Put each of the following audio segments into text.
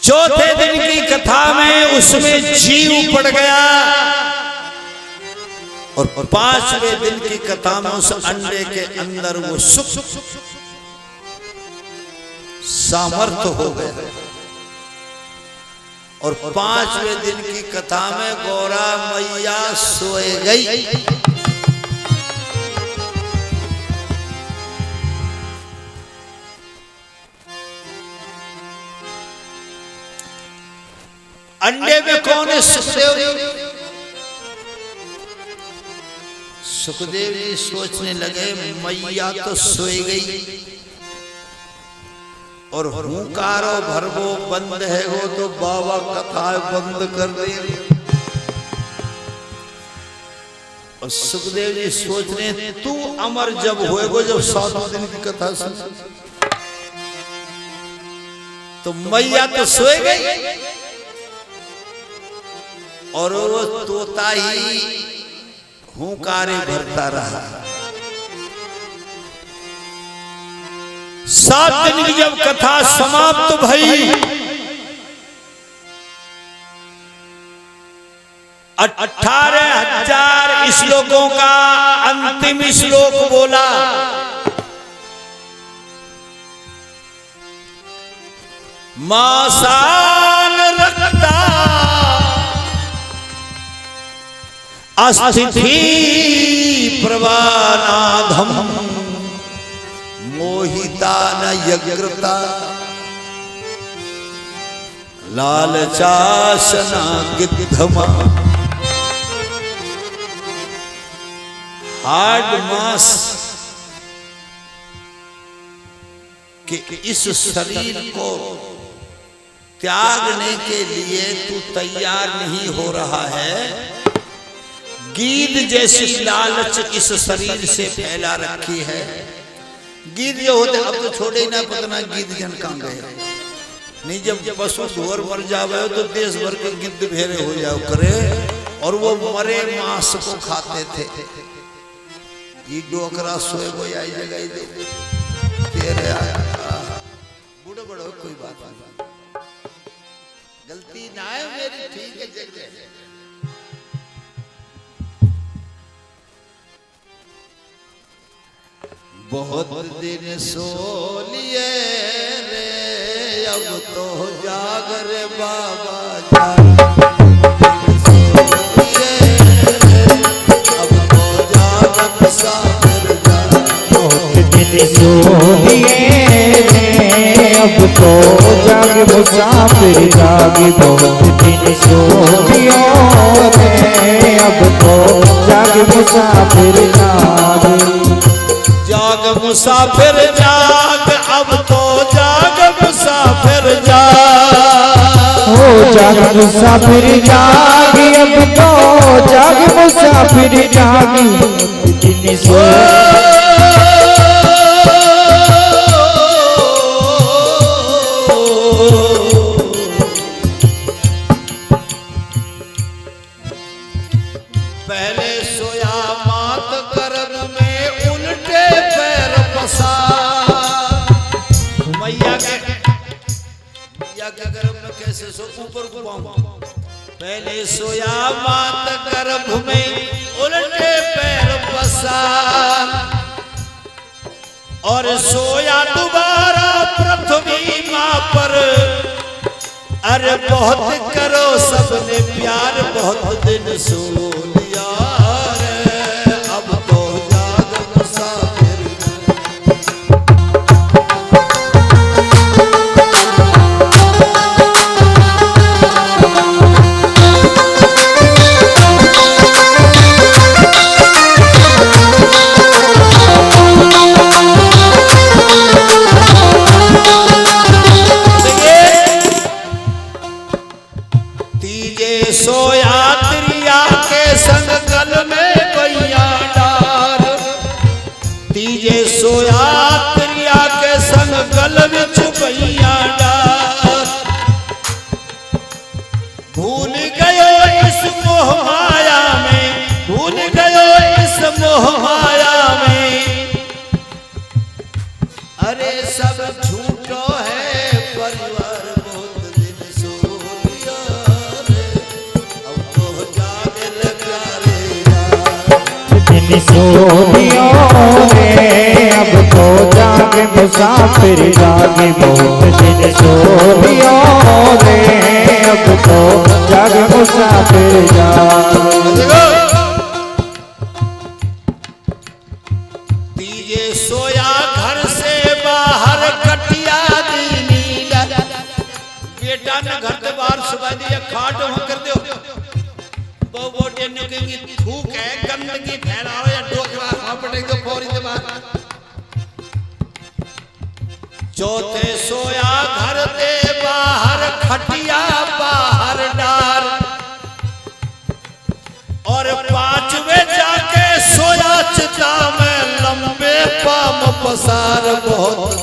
चौथे दिन की कथा में उसमें जीव पड़ गया और 5वें दिन की कथा में उस अंडे के अंदर वो सुख सामर्थ्य हो गया और 5वें दिन की कथा में गौरा मैया सोए गई। अंडे में कौन है? सुखदेव। सुखदेव जी सोचने लगे मैया तो सोई गई और हुंकारो भरवो बंद है वो तो बाबा कथा बंद कर रही। और सुखदेव जी सोच रहे तू अमर जब होएगो जब 7वें दिन की कथा सुन तो मैया तो सोए गई और वो तोता ही हुंकारे भरता रहा। 7 दिन की जब कथा समाप्त भई 18,000 श्लोकों का अंतिम श्लोक बोला। मासान रखता अस्थिति प्रवानाधम मोहिता न यज्ञता लालचासना गिद्धमा। हार्ड मास के इस शरीर को त्यागने के लिए तू तैयार नहीं हो रहा है। गीद जैसी लालच इस शरीर से फैला रखी है। गीद जो होते अब तो छोड़े ही ना पतना गीद जन कहाँ गए नहीं। जब पशु धोर मर जावे तो देश भर के गिद्ध भेरे हो जाओ करे और वो मरे मांस को खाते थे। ये डोकरा सोए वो आई जगह दे तेरे आया बूढ़ो बड़ो कोई बात नहीं, गलती ना है मेरी, ठीक है जगह। बहुत दिन सो लिए रे अब तो जाग रे बाबा जाग। अब तो जाग मुसाफिर जाग। बहुत दिन सो लिए रे अब तो जाग मुसाफिर जाग। बहुत दिन सो लिए रे अब तो जाग मुसाफिर जाग। जाग मुसाफिर जाग अब तो जाग मुसाफिर जाग। हो जाग मुसाफिर जाग अब तो जाग मुसाफिर जाग। दिन सो पहले सोया मात गर्भ में उल्टे पैर पसार। मैया के गर्भ में कैसे सो ऊपर को पाऊं। पहले सोया मात गर्भ में उल्टे पैर पसार और सोया दोबारा पृथ्वी मां पर। अरे बहुत करो सबने प्यार बहुत दिन सो लिया रे अब तो जाग मुसाफिर। तीजे सोया त्रिया के संग गल में गैया डार। तीजे सोया त्रिया के संग गल में गैया डार। भूल गयो इस मोह माया में, भूल गयो इस मोह माया में। अरे सब झूठो है परिवार बहुत दिन दिन सोनियो रे अब तो जागे मुसाफिर जागे बहुत दिन सोनियो रे अब तो जागे मुसाफिर जागे। तीजे सोया घर से बाहर कटिया दीनी बेटा ने घर से बाहर सुबह दिया खाट वहां कर दो वो बोटे ने कहेंगे थूक है गंदगी फैलाओ या डोकरा वहां पटक दो फौरी से बाहर। चौथे सोया घर से बाहर खटिया बाहर डार और पांचवे जाके सोया चिता में लंबे पाम पसार बहुत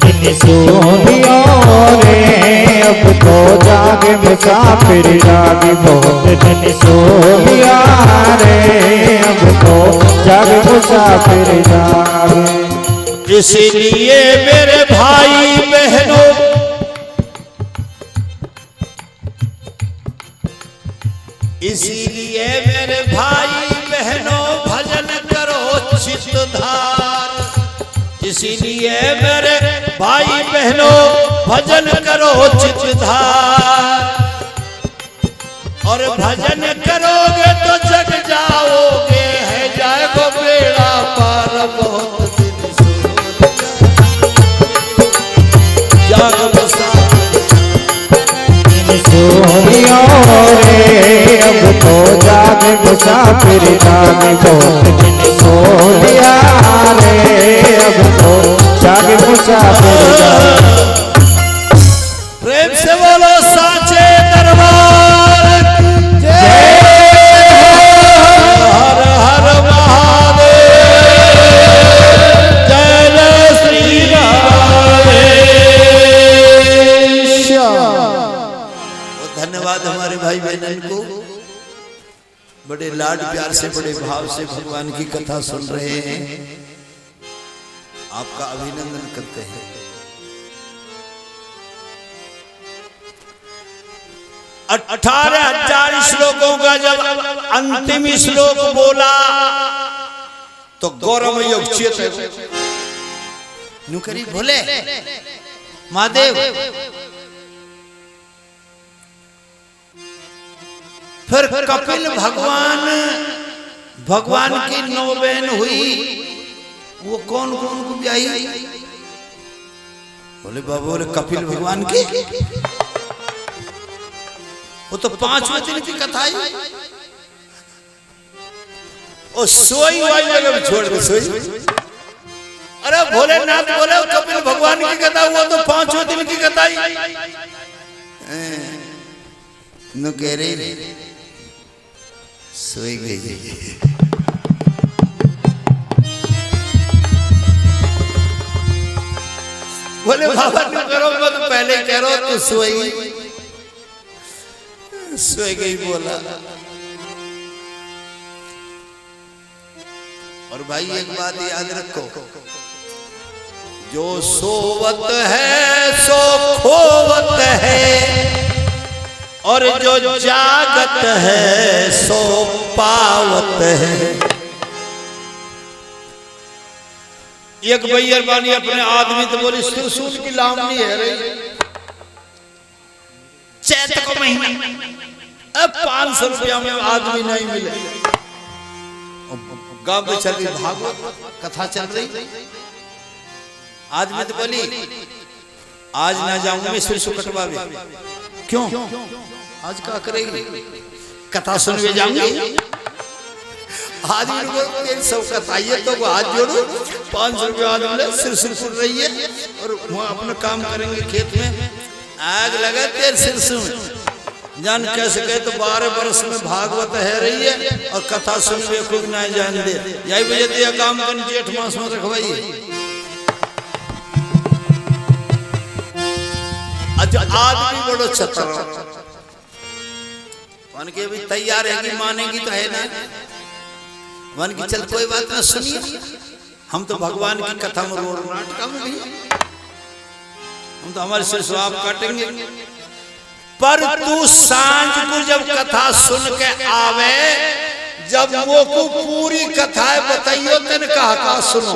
दिन सोनियो रे अब तो जागे मुसाफिर जागे बहुत दिन सोनिया रे अब तो जागे मुसाफिर जागे। इसलिए मेरे भाई बहनों इसीलिए मेरे भाई बहनों भजन करो चित्तधार। इसीलिए मेरे भाई बहनों भजन करो चित्तधार और भजन करोगे तो जग जाओगे है जाएगो बेड़ा पार बहुत दिन सोनियो रे अब तो जागे मुसाफिर जागे बहुत दिन सोनिया रे अब तो जागे मुसाफिर जागे। प्रेम से बोलो साचे दरबार जय हर हर महादेव जय जय श्री राम। धन्यवाद हमारे भाई बहन को बड़े लाड प्यार से बड़े भाव से भगवान की कथा सुन रहे हैं। आपका अभिनंदन करते हैं। और 18,000 श्लोकों का जब अंतिम श्लोक बोला तो गौरव योग चेत नुकरी भोले महादेव फिर कपिल भगवान की 9 बहन हुई वो कौन कौन को ब्याही बोले बाबा बोले कपिल भगवान की वो तो 5वें दिन की कथा है और सोई वाली जगह में छोड़ दे सोई। अरे भोलेनाथ बोले कपिल भगवान की कथा वो तो 5वें दिन की कथा न कह रही सोई गई। बोले बाबा तुम करो मैं तो पहले कह रहा हूं तू सोई गई बोला। और भाई एक बात याद रखो जो सोवत है सो खोवत है और जो जागत है सो पावत है। एक भैया बानी अपने आदमी तो बोली सुरसूल की लामनी है रही चैत को महीना अब 500 रुपया में आदमी नहीं मिले। गांव में चल रही भागवत कथा चल रही आदमी तो बोली आज ना जाऊंगा मैं सिर कटवा क्यों आज का करेगी कथा सुनवे जाऊंगी आदमी सब कथाइए तो हाथ जोड़ो 500 रुपया आदमी सिर फुट रही है और वहाँ अपना काम करेंगे खेत में आग लगा तेरे सिर सुन जान कैसे कहे तो 12 वर्ष में भागवत है रही है और कथा सुनवे को नहीं जान दे यही वजह दिया काम कर जेठ मास में रखवाइए। अच्छा आदमी बड़ो छतर वन के भी तैयार है कि मानेगी तो है ना वन की चल कोई बात ना सुनिए हम तो भगवान की कथा में रो नाटक में नहीं हम तो हमारे सिर स्वाब काटेंगे पर तू सांझ को जब कथा सुन के आवे, जब वो को पूरी कथा बताइयो तेन कहा सुनो।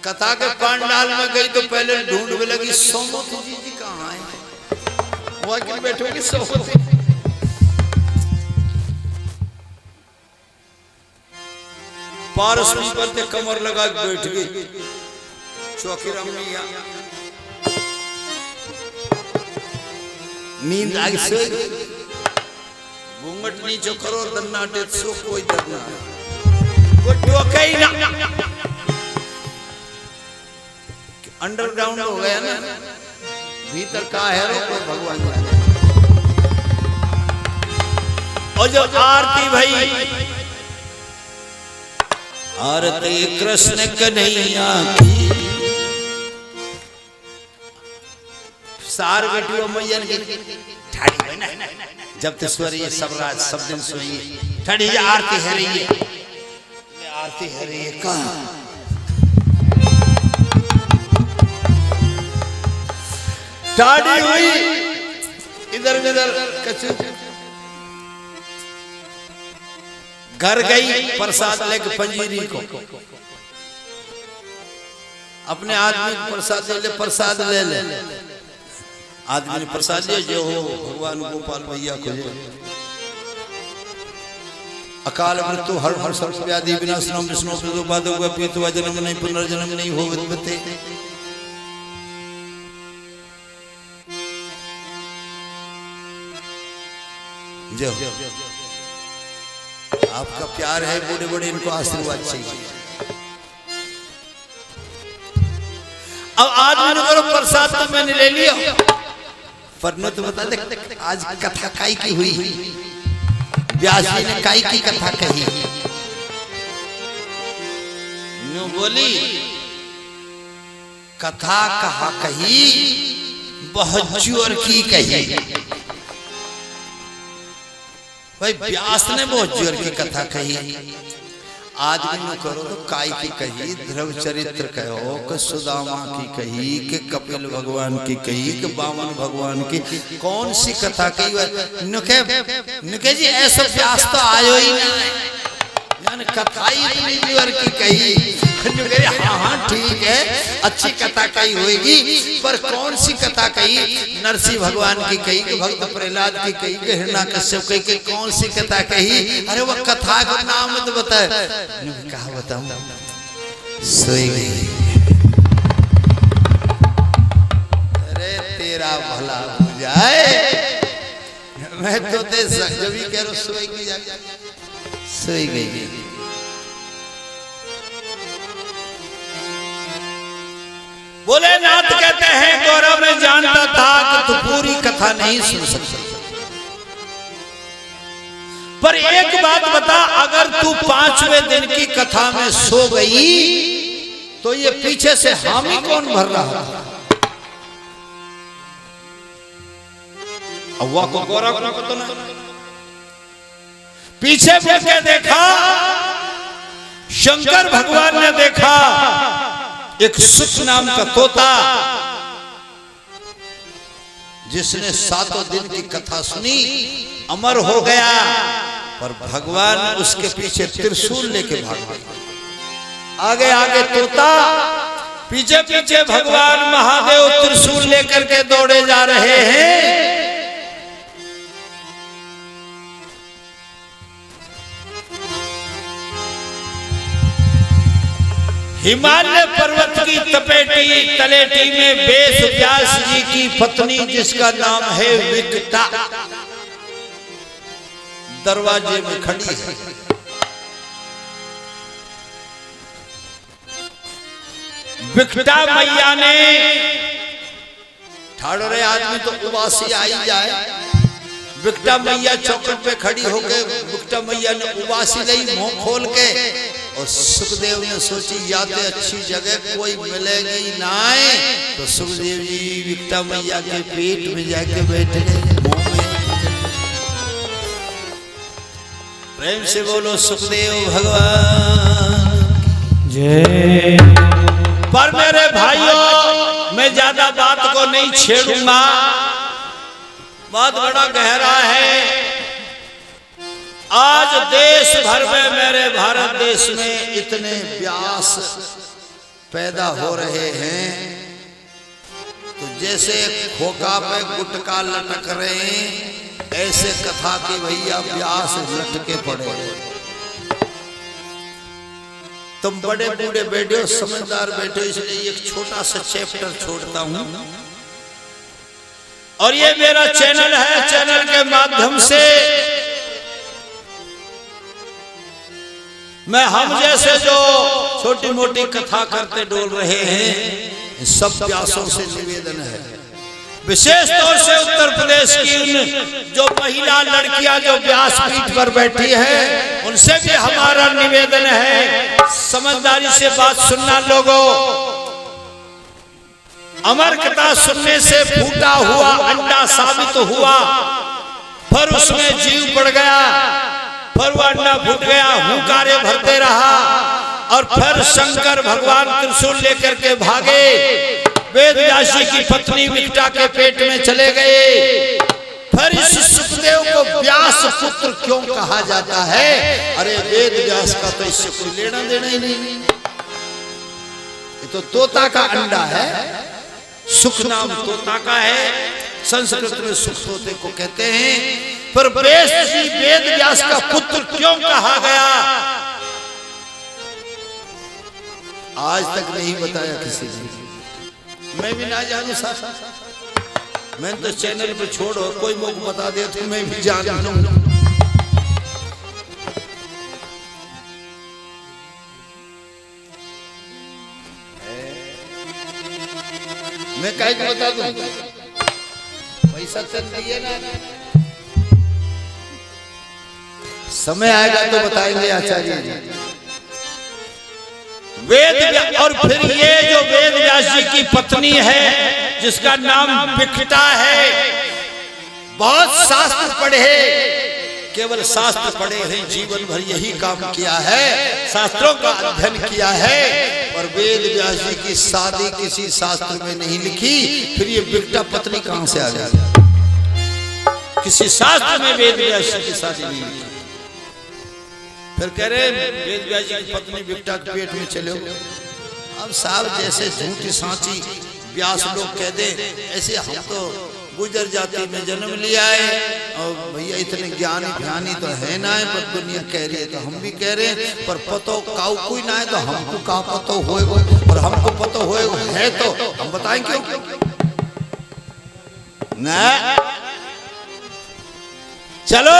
कथा के पंडाल में गई तो पहले ढूंढने लगी सोमवती जी कहाँ है, वो आके बैठोगी सोमवती। पारस पीपल पे कमर लगा के बैठ गई, चौकी रमिया नींद आ गई, घूंघट नीचे करो दन्नाटे सो कोई डरना कोई टोके ही ना। अंडरग्राउंड हो गया ना, भीतर का है रो कोई भगवान जाने। और जो आरती भाई, आरती कृष्ण कन्हैया की, सार बेटियों मैया की ठाड़ी है ना, जब तक स्वर ये सब रात सब दिन सुनिए ठाड़ी आरती है रही है, आरती है रही है कहाँ ठाड़ी हुई, इधर उधर कछु घर गई, प्रसाद लेके पंजीरी को अपने आदमी को प्रसाद ले, प्रसाद ले ले। आदमी ने प्रसाद लिया, जो हो भगवान गोपाल भैया को अकाल मृत्यु हर हर सर्व व्याधि विनाशनम विष्णु प्रदोपादो पीतवा जन्म नहीं पुनर्जन्म नहीं हो बते। जो आपका प्यार है, बड़े बड़े इनको आशीर्वाद चाहिए। अब आदमी ने करो प्रसाद तो मैंने ले लिया, पर न तो बता दे आज कथा काई की हुई, व्यास जी ने काई की कथा कही। नो बोली कथा कहा कही, बहुत जोर की कही। भाई व्यास ने बहुत जोर की कथा कही, आदमी ने करो तो काय की कही, ध्रुव चरित्र कहो, कि सुदामा की कही, कि कपिल भगवान की कही, कि बामन भगवान की, कौन सी कथा कही। नुके जी ऐसा व्यास तो आयो ही नहीं, कथा ही इतनी जोर की कही। हाँ हाँ ठीक है, अच्छी कथा कही होगी, पर कौन सी कथा कही। नरसिंह भगवान की कही, कि भक्त प्रहलाद की कही, कि हिरण्याकश्यप कही, कि कौन सी कथा कही। अरे वो कथा का नाम तो बताए। कहा बताऊं, सोई गई। अरे तेरा भला हो जाए, मैं तो जब भी कह रहा सोई गई, सोई गई। बोले नाथ कहते हैं गौरव में जानता था कि तू पूरी कथा नहीं सुन सकता, पर एक बात बता, अगर तू 5वें दिन की कथा में सो गई तो ये पीछे से हामी कौन भर रहा था। अव्वा को गौरव को तो ना, पीछे मुड़ के देखा, शंकर भगवान ने देखा एक सुख नाम का तोता, जिसने 7 दिन की कथा सुनी अमर हो गया, पर भगवान उसके पीछे त्रिशूल लेके भाग गए। आगे आगे तोता, पीछे पीछे भगवान महादेव त्रिशूल लेकर के दौड़े जा रहे हैं। हिमालय पर्वत की तलेटी में वेद व्यास जी की पत्नी, जिसका नाम है विकटा, दरवाजे में खड़ी है। विकटा मैया ने, ठाड़ो रे आदमी तो उबासी आई जाए। विकटा मैया चौखट पे खड़ी होके, विकटा मैया ने उबासी ली मुंह खोल के, और सुखदेव ने सोची या तो अच्छी जगह कोई मिलेगी ना, तो सुखदेव जी विकटा मैया के पेट में जाके बैठ गए, मुंह में। प्रेम से बोलो सुखदेव भगवान जय। पर मेरे भाइयों, मैं ज्यादा बात को नहीं छेड़ूंगा, बहुत बड़ा गहरा है। आज देश भर में, मेरे भारत देश में इतने व्यास पैदा हो रहे हैं, तो जैसे खोका पे गुटका लटक रहे हैं, ऐसे कथा के भैया व्यास लटके पड़े। तुम बड़े बूढ़े बैठे हो, समझदार बैठे हो, इसलिए एक छोटा सा चैप्टर छोड़ता हूं। और ये मेरा चैनल है, चैनल के माध्यम से मैं हम जैसे जो छोटी मोटी कथा करते डोल रहे हैं, सब व्यासों से निवेदन है, विशेष तौर से उत्तर प्रदेश की उन जो महिला लड़कियां जो व्यासपीठ पर बैठी है, उनसे भी हमारा निवेदन है, समझदारी से बात सुनना लोगों। अमर कथा सुनने से फूटा हुआ अंडा साबित हुआ, फिर उसमें जीव बढ़ गया, फिर वो अंडा फूट गया, हुंकारे भरते रहा, और फिर शंकर भगवान त्रिशूल लेकर के भागे, वेद व्यास जी की पत्नी विकटा के पेट में चले गए। फिर इस सुखदेव को व्यास पुत्र क्यों कहा जाता है? अरे वेद व्यास का तो इससे कोई लेना देना ही नहीं, ये तो तोता का अंडा है, सुख नाम तोता का है, संस्कृत में सुख तोते को कहते हैं। पर वेद व्यास का पुत्र क्यों कहा गया? आज तक नहीं बताया किसी ने, मैं भी ना जानू साथ, मैं तो चैनल पे छोड़ो, कोई मुझे बता दे तो मैं भी जान लूं। मैं कहीं को बता दूं, पैसा चल रही है ना, समय आएगा तो बताएंगे आचार्य जी। वेद, और फिर ये जो वेद व्यास जी की पत्नी है, जिसका नाम विकटा है, बहुत शास्त्र पढ़े, केवल शास्त्र पढ़े हैं, जीवन भर यही काम किया है, शास्त्रों का अध्ययन किया है, और वेद व्यास जी की शादी किसी शास्त्र में नहीं लिखी। फिर ये विकटा पत्नी कहां से आ गई? किसी शास्त्र में वेद व्यास जी की शादी नहीं लिखी। फिर कह रहे वेद व्यास जी की पत्नी विकटा के पेट में चले हो। अब साहब जैसे झूठी सांची व्यास लोग कह दे, ऐसे हम तो गुजर जाति में जन्म लिया है, और भैया इतने ज्ञानी ज्ञानी तो है ना है, पर दुनिया कह रही है तो हम भी कह रहे हैं, पर पतो काऊ कोई ना है तो हमको कहा पतो होएगा, और हमको पतो होएगा है तो हम बताएं क्यों ना। चलो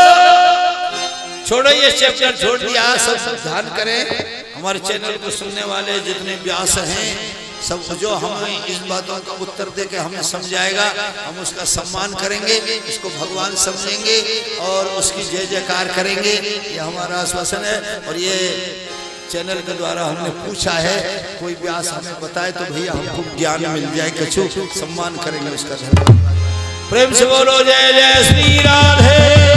छोड़ो, ये चैप्टर छोड़ दिया, सब ध्यान करें। हमारे चैनल को सुनने वाले जितने व्यास हैं, सब जो हमें इस बातों का उत्तर दे के हमें समझाएगा, हम उसका सम्मान करेंगे, इसको भगवान समझेंगे और उसकी जय जयकार करेंगे, ये हमारा आश्वासन है। और ये चैनल के द्वारा हमने पूछा है, कोई व्यास हमें बताए तो भैया हमको ज्ञान मिल जाए, कछु सम्मान करेंगे उसका। धन्यवाद। प्रेम से बोलो जय जय श्री राधे।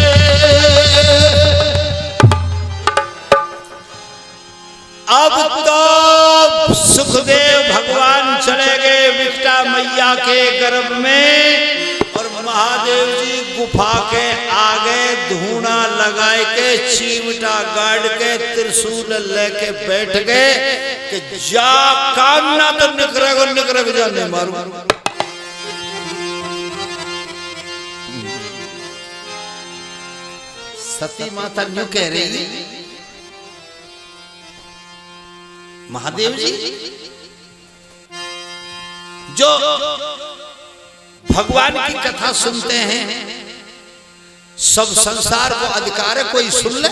अब तो सुखदेव भगवान चले गए विकटा मैया के गर्भ में, और महादेव जी गुफा के आगे धूना लगाए के, चीमटा गाड़ के, त्रिशूल लेके बैठ गए कि जा कामना तो निकरेगा जाने मारू। सती माता न्यू कह रही, महादेव जी जो भगवान की कथा सुनते हैं, सब संसार को अधिकार है, कोई सुन ले।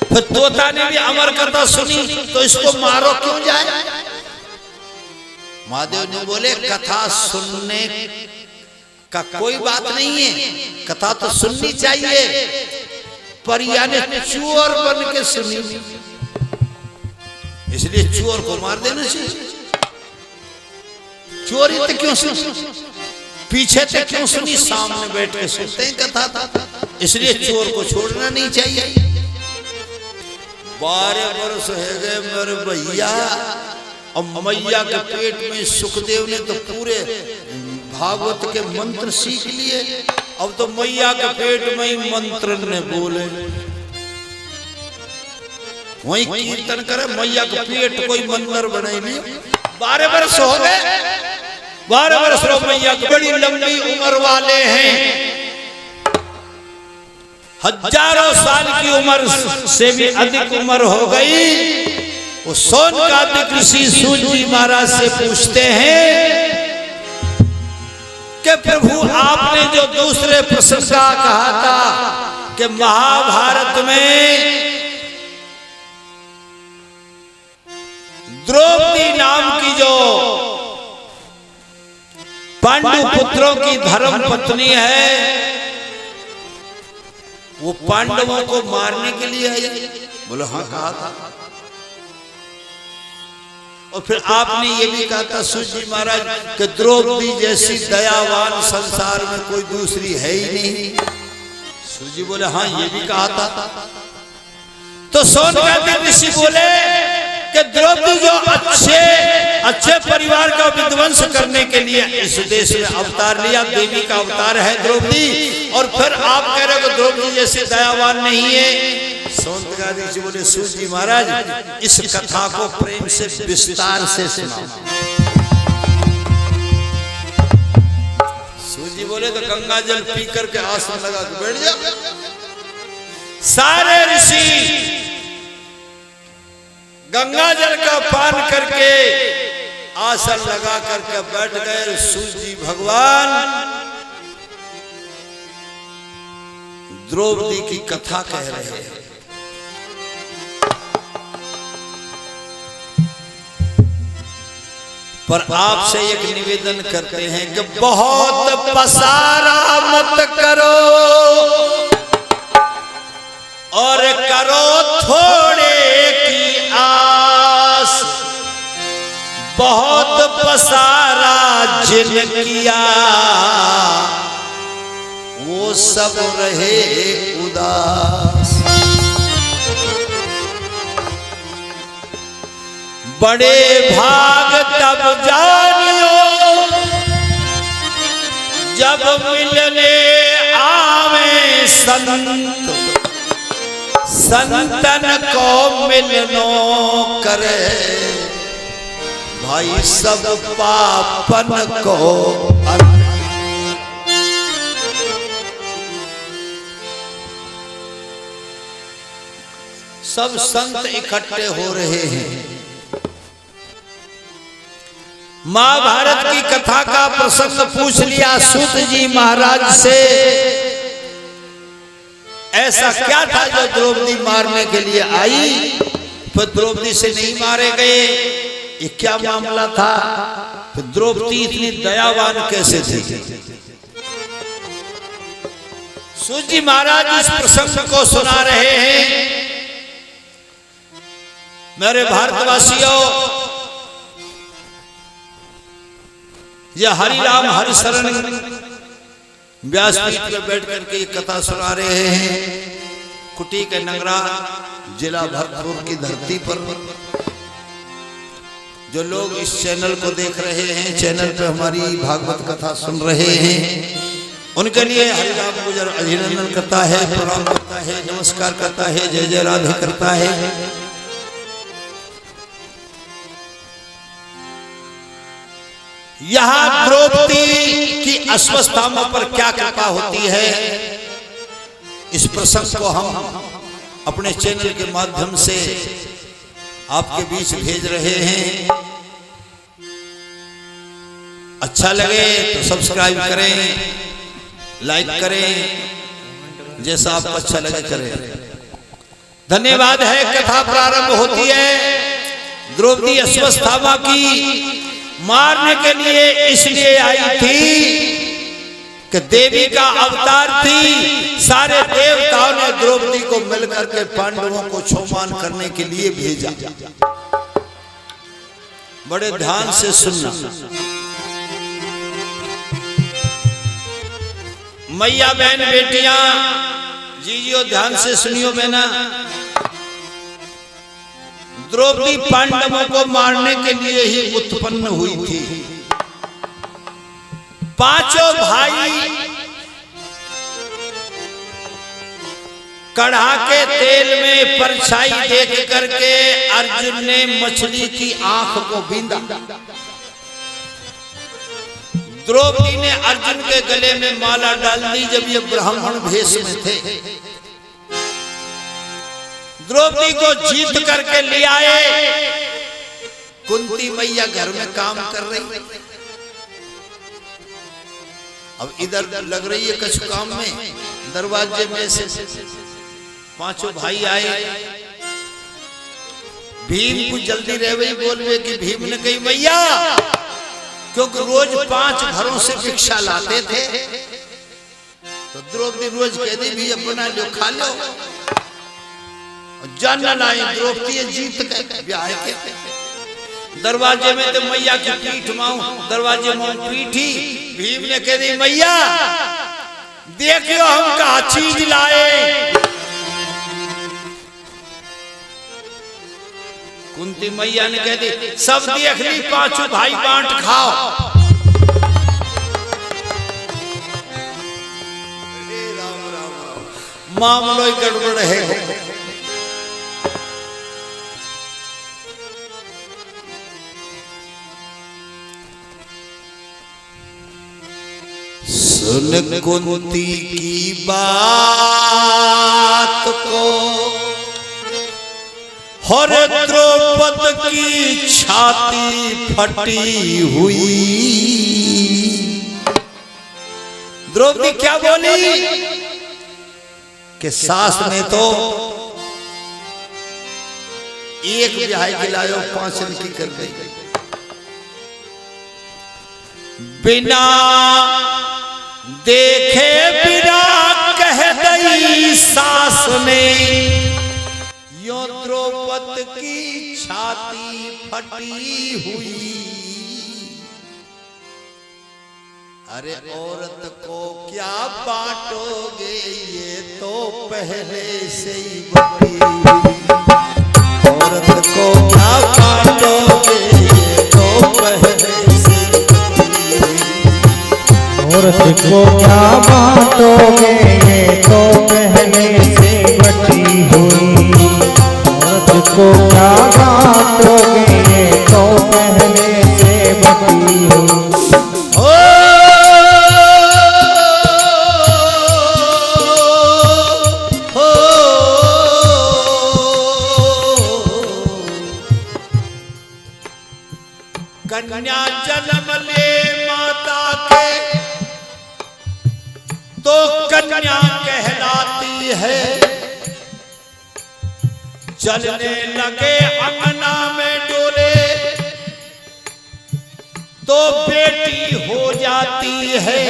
फिर तोता ने भी अमर कथा सुनी, तो इसको मारो क्यों जाए? महादेव ने बोले कथा सुनने का कोई बात नहीं है, कथा तो सुननी चाहिए, पर यानी चोर बन के सुनी, इसलिए चोर को मार देना चाहिए। चोरी तो क्यों सुनी, पीछे से क्यों सुनी, सामने बैठ के सुनते हैं कथा, इसलिए चोर को छोड़ना नहीं चाहिए। 12 वर्ष है गए मेरे भैया, और मैया के पेट में सुखदेव ने तो पूरे भागवत के मंत्र सीख लिए। अब तो मैया के पेट में ही मंत्र ने बोले, वही कीर्तन करे, मैया के पेट कोई मंदिर बनाई नहीं। 12 वर्ष हो गए, 12 वर्ष रो मैया की बड़ी लंबी उम्र वाले हैं, हजारों साल की उम्र से भी अधिक उम्र हो गई। वो सोनकादिक ऋषि सूत जी महाराज से पूछते हैं कि प्रभु आपने जो दूसरे प्रसंग का कहा था कि महाभारत में द्रौपदी नाम की जो पांडु पुत्रों की धर्म पत्नी है, वो पांडवों को मारने के लिए आई। बोले हाँ कहा था। और फिर आपने ये भी कहा था सूत जी महाराज कि द्रौपदी जैसी दयावान संसार में कोई दूसरी है ही नहीं। सूत जी बोले हाँ ये भी कहा था। तो सोनकादिक ऋषि बोले कि द्रौपदी जो अच्छे परिवार का विध्वंस करने के लिए इस देश में अवतार लिया, देवी का अवतार है द्रौपदी, और फिर आप कह रहे हो द्रौपदी जैसे दयावान नहीं है। सोनकादिक जी बोले सूत जी महाराज इस कथा को प्रेम से विस्तार से सुनाओ। सूत जी बोले तो गंगा जल पी करके आसन लगा के बैठ जाओ। सारे ऋषि गंगा जल का पान करके आसन लगा करके बैठ गए। सूत जी भगवान द्रौपदी की कथा कह रहे हैं। पर आपसे एक निवेदन करते हैं कि बहुत पसारा मत करो और करो थोड़े की आस। बहुत पसारा जिन किया वो सब रहे उदास। बड़े भाग तब जानियो जब मिलने आवे संत, संतन को मिलनो करे भाई सब पापन को। सब संत इकट्ठे हो रहे हैं। महाभारत की कथा का प्रसंग पूछ लिया सूत जी महाराज से। ऐसा क्या था जो द्रौपदी मारने के लिए आई, फिर द्रौपदी से नहीं मारे गए, ये क्या मामला था? फिर द्रौपदी इतनी दयावान कैसे थी? सूत जी महाराज इस प्रसंग को सुना रहे हैं। मेरे भारतवासियों, यह हरिराम हरिशरण व्यासपीठ में बैठ करके कथा सुना रहे हैं। कुटी के नगरा जिला भरतपुर की धरती पर जो लोग इस चैनल को देख रहे हैं, चैनल पे हमारी भागवत कथा सुन रहे हैं, उनके लिए हरिराम गुजर अभिनंदन करता है, प्रणाम करता है, नमस्कार करता है, जय जय राधे करता है। यहां द्रौपदी की अस्वस्थताओं पर क्या कृपा होती है, इस प्रसंग को हम अपने चैनल के माध्यम से आपके बीच भेज रहे हैं। अच्छा लगे तो सब्सक्राइब करें, लाइक करें, जैसा आपको अच्छा लगे करें। धन्यवाद है। कथा प्रारंभ होती है। द्रौपदी अस्वस्थामा की मारने के लिए इसलिए आई थी कि देवी का अवतार थी। सारे देवताओं ने द्रौपदी को मिलकर के पांडवों को क्षोमान करने के लिए भेजा। बड़े ध्यान से सुनना। मैया बहन बेटियां, जीजियो ध्यान से सुनियो बहना। द्रौपदी पांडवों को मारने के लिए ही उत्पन्न हुई थी। पांचों भाई कढ़ा के तेल में परछाई देख करके अर्जुन ने मछली की आंख को बींधा। द्रौपदी ने अर्जुन के गले में माला डाल दी जब ये ब्राह्मण भेष में थे। द्रौपदी को जीत करके ले आए। कुंती मैया घर में काम कर रही, अब इधर लग रही है कुछ काम में। दरवाजे में से पांचों भाई आए। भीम को जल्दी रह गई, बोलवे कि भीम ने कही मैया, क्योंकि रोज 5 घरों से भिक्षा लाते थे, तो द्रौपदी रोज कह दी भी अपना लो खा लो। जान लाई द्रौपदी जीत गए ब्याह के। दरवाजे में तो मैया की पीठ माऊ, दरवाजे में पीठी। भीम ने कह दी मैया देखियो हम कहा चीज लाए। कुंती मैया ने कह दी सब देख ली, पांचों भाई बांट खाओ। राम राम मामलो ही गड़बड़ है। सुन कुंती की बात को और द्रौपदी की छाती फटी हुई। द्रौपदी क्या बोली कि सास ने तो एक ब्याह खिलायो 5 की कर गई। बिना देखे बिना कह दई सास ने, यो द्रौपदी की छाती फटी हुई। अरे औरत को क्या बांटोगे, ये तो पहले से ही बटी हुई। औरत को क्या बांटोगे, ये तो पहले से ही बटी हुई। औरत को क्या बांटोगे, ये तो पहले से बटी हुई। औरत को क्या बांटोगे, ये तो पहले से बटी हुई। कन्या जन्म ले माता के तो कन्या कहलाती है। चलने लगे अंगना में डोले तो बेटी हो जाती है।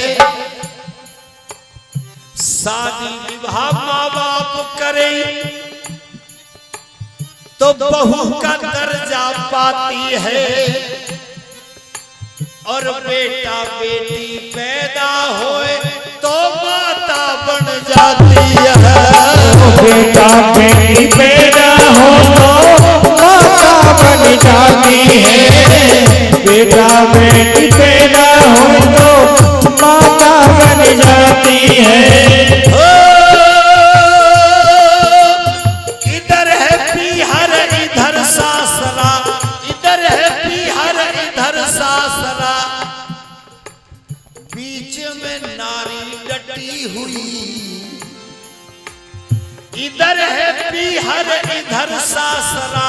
शादी विवाह माँ बाप करें तो बहू का दर्जा पाती है। और बेटा बेटी पैदा होए तो माता बन जाती है। बेटा बेटी पैदा हो तो माता बन जाती है। बेटा बेटी पैदा हो तो माता बन जाती है। इधर है पीहर इधर सासरा, इधर है पीहर इधर सासरा, बीच में नारी डटी हुई। इधर है पीहर इधर सासरा,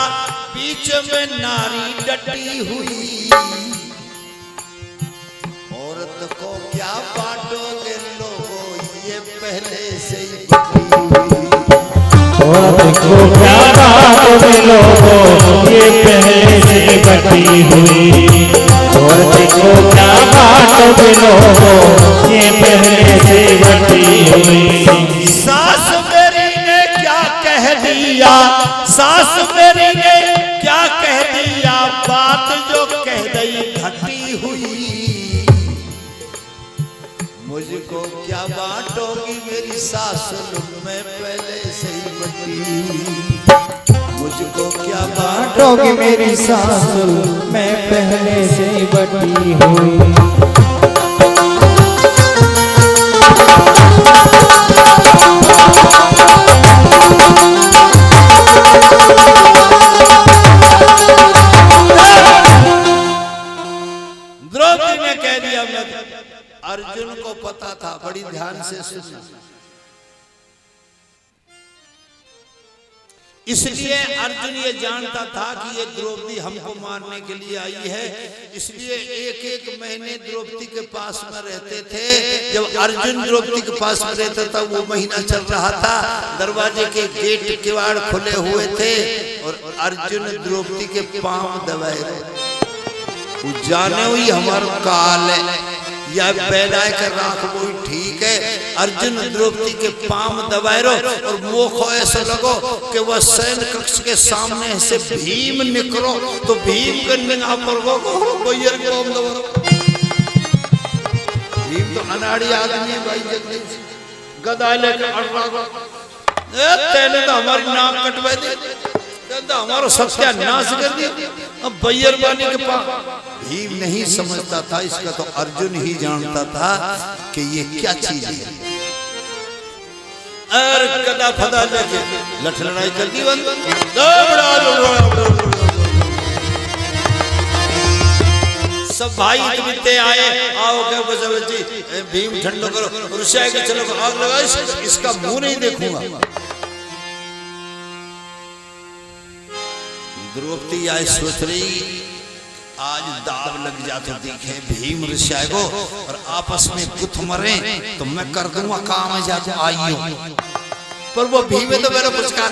बीच में नारी डटी हुई। औरत को क्या बांटोगे लोगों, ये पहले से ही बटी हुई। औरत को क्या बांटोगे लोगों, ये पहले से बटी हुई। औरत को क्या बांटोगे लोगों, ये पहले से बटी हुई। सास मेरी ने क्या कह दिया, सास मेरी ने क्या कह दिया, बात जो कह दी घटी हुई। मुझको क्या बांटोगी मेरी सास, मैं पहले से ही बटी हुई। मुझको क्या बांटोगे मेरी सासू, मैं पहले से बटी हुई। द्रौपदी ने कह दिया। अर्जुन को पता था, बड़ी ध्यान से सुनना, इसलिए अर्जुन ये जानता था कि ये द्रौपदी हमको मारने के लिए आई है, इसलिए एक एक महीने द्रौपदी के पास में रहते थे। जब अर्जुन द्रौपदी के पास में रहता था, वो महीना चल रहा था, दरवाजे के गेट किवाड़ खुले हुए थे और अर्जुन द्रौपदी के पांव दबाए, जाने हुई हमारा काल है या बैलाय कर राख कोई ठीक है। अर्जुन द्रौपदी के पांव दबाए और मुंह को ऐसा लगो कि वह सैन्य कक्ष के सामने से भीम निकलो तो भीम के निगाह पर भैया भीम तो अनाड़ी आदमी है भाई, जगदीश गदा लेकर तेने तो हमारी नाक कटवा दी, हमारा सत्यानाश कर दिया। अब बैरबानी के पास भीम नहीं समझता था, इसका तो अर्जुन ही जानता था कि ये क्या चीज है। अरे गदा फदा लेके लठ लड़ाई कर दी बंद। सब भाई इतने आए, आओ क्या बच्ची भीम ठंडो करो, रुष्या के चलो आग लगा, इसका मुंह नहीं देखूंगा। द्रौपदी आज सोच रही आज दाव लग जा तो दिखे भीम ऋषि को और आपस में कुछ मरे तो मैं कर दूंगा काम, जा तो आई हूं, पर वो भीम तो मेरा पुचकार